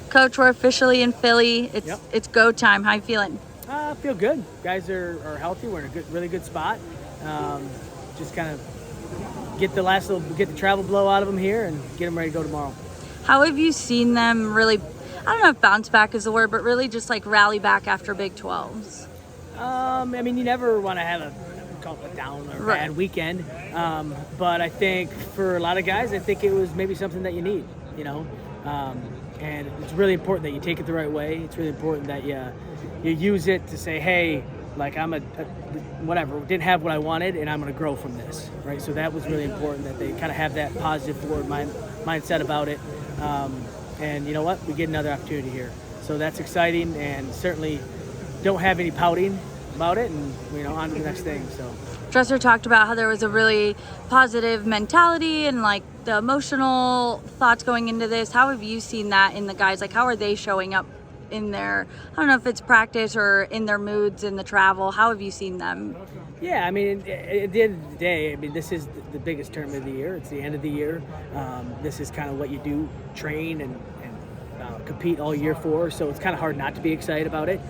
Coach, we're officially in Philly. It's go time. How you feeling? I feel good. Guys are healthy. We're in a really good spot. Just kind of get the travel blow out of them here and get them ready to go tomorrow. How have you seen them really, I don't know if bounce back is the word, but really just like rally back after Big 12s? I mean, you never want to have a down or bad weekend. But I think for a lot of guys, I think it was maybe something that you need, you know. And it's really important that you take it the right way. It's really important that you use it to say, hey, like I'm whatever, didn't have what I wanted, and I'm going to grow from this, right? So that was really important that they kind of have that positive forward mindset about it. And you know what? We get another opportunity here. So that's exciting, and certainly don't have any pouting about it, and on to the next thing. So Dresser talked about how there was a really positive mentality and like the emotional thoughts going into this. How have you seen that in the guys? Like, how are they showing up in their, I don't know if it's practice or in their moods in the travel? How have you seen them? Yeah, I mean, at the end of the day, I mean, this is the biggest tournament of the year. It's the end of the year. This is kind of what you do, train and compete all year for. So it's kind of hard not to be excited about it.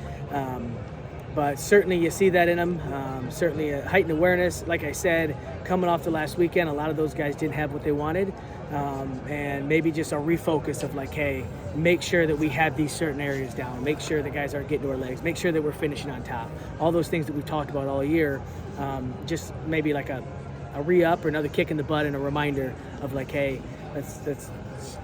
But certainly you see that in them. Certainly a heightened awareness. Like I said, coming off the last weekend, a lot of those guys didn't have what they wanted. And maybe just a refocus of like, hey, make sure that we have these certain areas down. Make sure the guys aren't getting to our legs. Make sure that we're finishing on top. All those things that we've talked about all year. Just maybe like a re-up or another kick in the butt and a reminder of like, hey, let's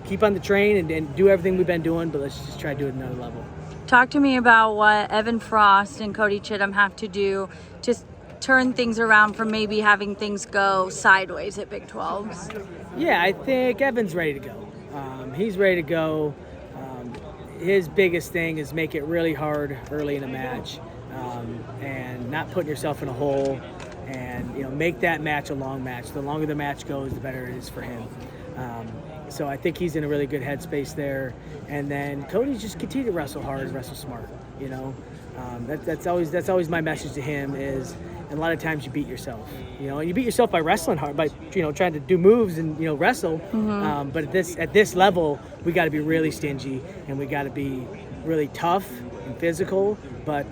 keep on the train and do everything we've been doing, but let's just try to do it at another level. Talk to me about what Evan Frost and Cody Chittum have to do to turn things around from maybe having things go sideways at Big 12s. Yeah, I think Evan's ready to go. He's ready to go. His biggest thing is make it really hard early in a match and not putting yourself in a hole, and make that match a long match. The longer the match goes, the better it is for him. So I think he's in a really good headspace there. And then Cody just continue to wrestle hard, wrestle smart. That's always my message to him is, and a lot of times you beat yourself. And you beat yourself by wrestling hard, by trying to do moves and wrestle. Mm-hmm. But at this level, we got to be really stingy and we got to be really tough and physical. But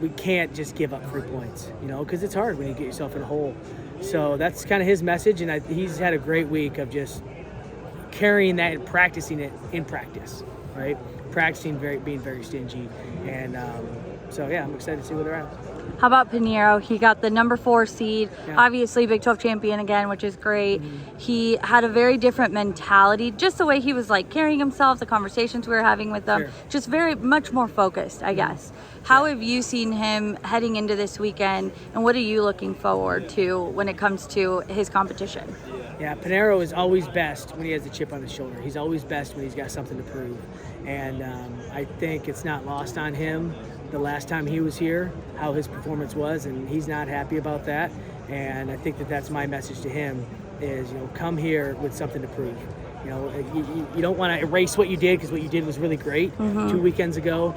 we can't just give up 3 points. Because it's hard when you get yourself in a hole. So that's kind of his message, and he's had a great week of just carrying that and practicing it in practice, right? Practicing being very stingy. And so, yeah, I'm excited to see where they're at. How about Panero? He got the number 4 seed, obviously Big 12 champion again, which is great. Mm-hmm. He had a very different mentality, just the way he was like carrying himself, the conversations we were having with them, just very much more focused, I guess. How have you seen him heading into this weekend, and what are you looking forward to when it comes to his competition? Yeah, Panero is always best when he has a chip on his shoulder. He's always best when he's got something to prove. And I think it's not lost on him the last time he was here, how his performance was, and he's not happy about that. And I think that's my message to him is, come here with something to prove. You don't want to erase what you did, because what you did was really great 2 weekends ago,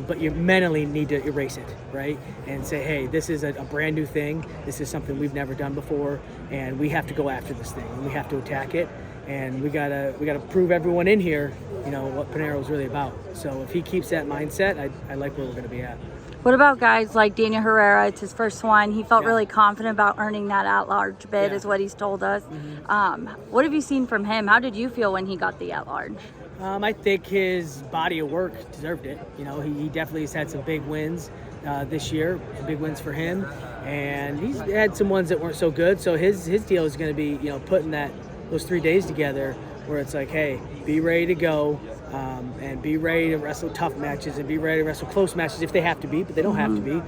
but you mentally need to erase it, right? And say, hey, this is a brand new thing. This is something we've never done before, and we have to go after this thing, and we have to attack it, and we gotta prove everyone in here, what Panero is really about. So if he keeps that mindset, I like where we're going to be at. What about guys like Daniel Herrera? It's his first one. He felt really confident about earning that at-large bid, is what he's told us. What have you seen from him? How did you feel when he got the at-large? I think his body of work deserved it. He definitely has had some big wins this year, some big wins for him. And he's had some ones that weren't so good. So his deal is going to be, putting those 3 days together where it's like, hey, be ready to go. And be ready to wrestle tough matches and be ready to wrestle close matches if they have to be, but they don't have to be,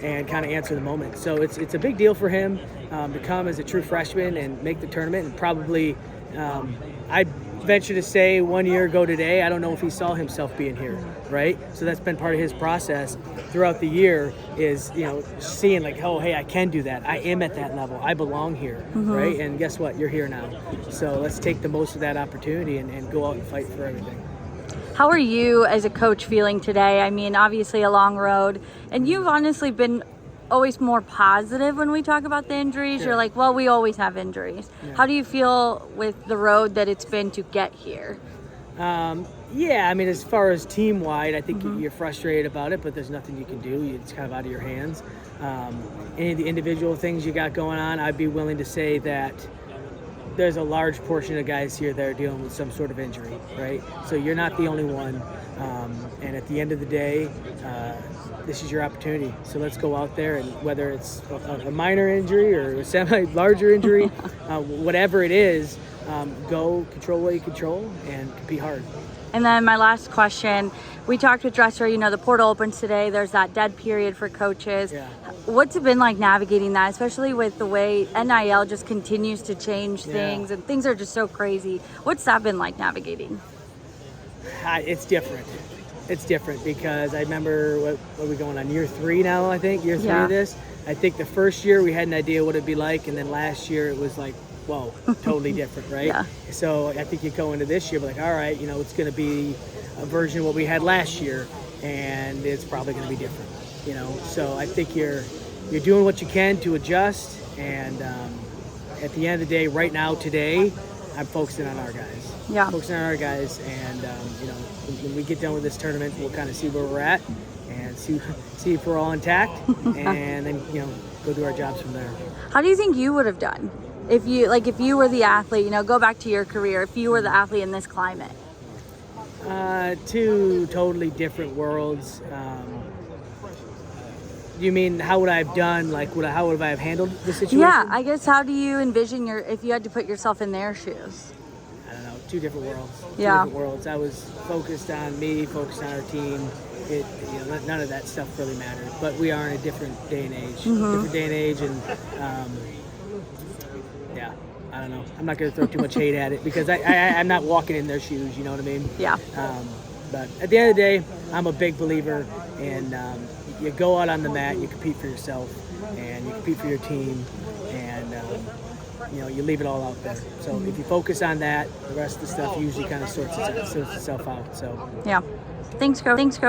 and kind of answer the moment. So it's a big deal for him to come as a true freshman and make the tournament. And probably, I venture to say 1 year ago today, I don't know if he saw himself being here, right? So that's been part of his process throughout the year is, seeing like, oh, hey, I can do that. I am at that level. I belong here, right? And guess what? You're here now. So let's take the most of that opportunity and go out and fight for everything. How are you as a coach feeling today? I mean, obviously a long road, and you've honestly been always more positive when we talk about the injuries. You're like, well, we always have injuries. How do you feel with the road that it's been to get here? Yeah, I mean, as far as team-wide, I think you're frustrated about it, but there's nothing you can do. It's kind of out of your hands. Any of the individual things you got going on, I'd be willing to say that there's a large portion of guys here that are dealing with some sort of injury, right? So you're not the only one. And at the end of the day, this is your opportunity. So let's go out there, and whether it's a minor injury or a semi-larger injury, whatever it is, go control what you control and compete hard. And then my last question, we talked with Dresser, the portal opens today. There's that dead period for coaches. Yeah. What's it been like navigating that, especially with the way NIL just continues to change things and things are just so crazy? What's that been like navigating? It's different. It's different because I remember, what are we going on, year 3 now, I think? Year 3 of this? I think the first year we had an idea what it'd be like, and then last year it was like, whoa, totally different, right? Yeah. So I think you go into this year, like, all right, it's going to be a version of what we had last year, and it's probably going to be different, So I think you're doing what you can to adjust, and at the end of the day, right now, today, I'm focusing on our guys. Yeah. Focusing on our guys, and when we get done with this tournament, we'll kind of see where we're at, and see if we're all intact, and then go do our jobs from there. How do you think you would have done if you were the athlete? Go back to your career. If you were the athlete in this climate. 2 totally different worlds. You mean how would I have done? Like, how would I have handled the situation? Yeah, I guess. How do you envision if you had to put yourself in their shoes? I don't know. 2 different worlds. Yeah. 2 different worlds. I was focused on me, focused on our team. None of that stuff really mattered. But we are in a different day and age. Different day and age, and yeah, I don't know. I'm not going to throw too much hate at it because I'm not walking in their shoes. You know what I mean? Yeah. But at the end of the day, I'm a big believer in you go out on the mat, you compete for yourself, and you compete for your team, and you leave it all out there. So if you focus on that, the rest of the stuff usually kind of sorts itself out. So yeah. Thanks, Cody.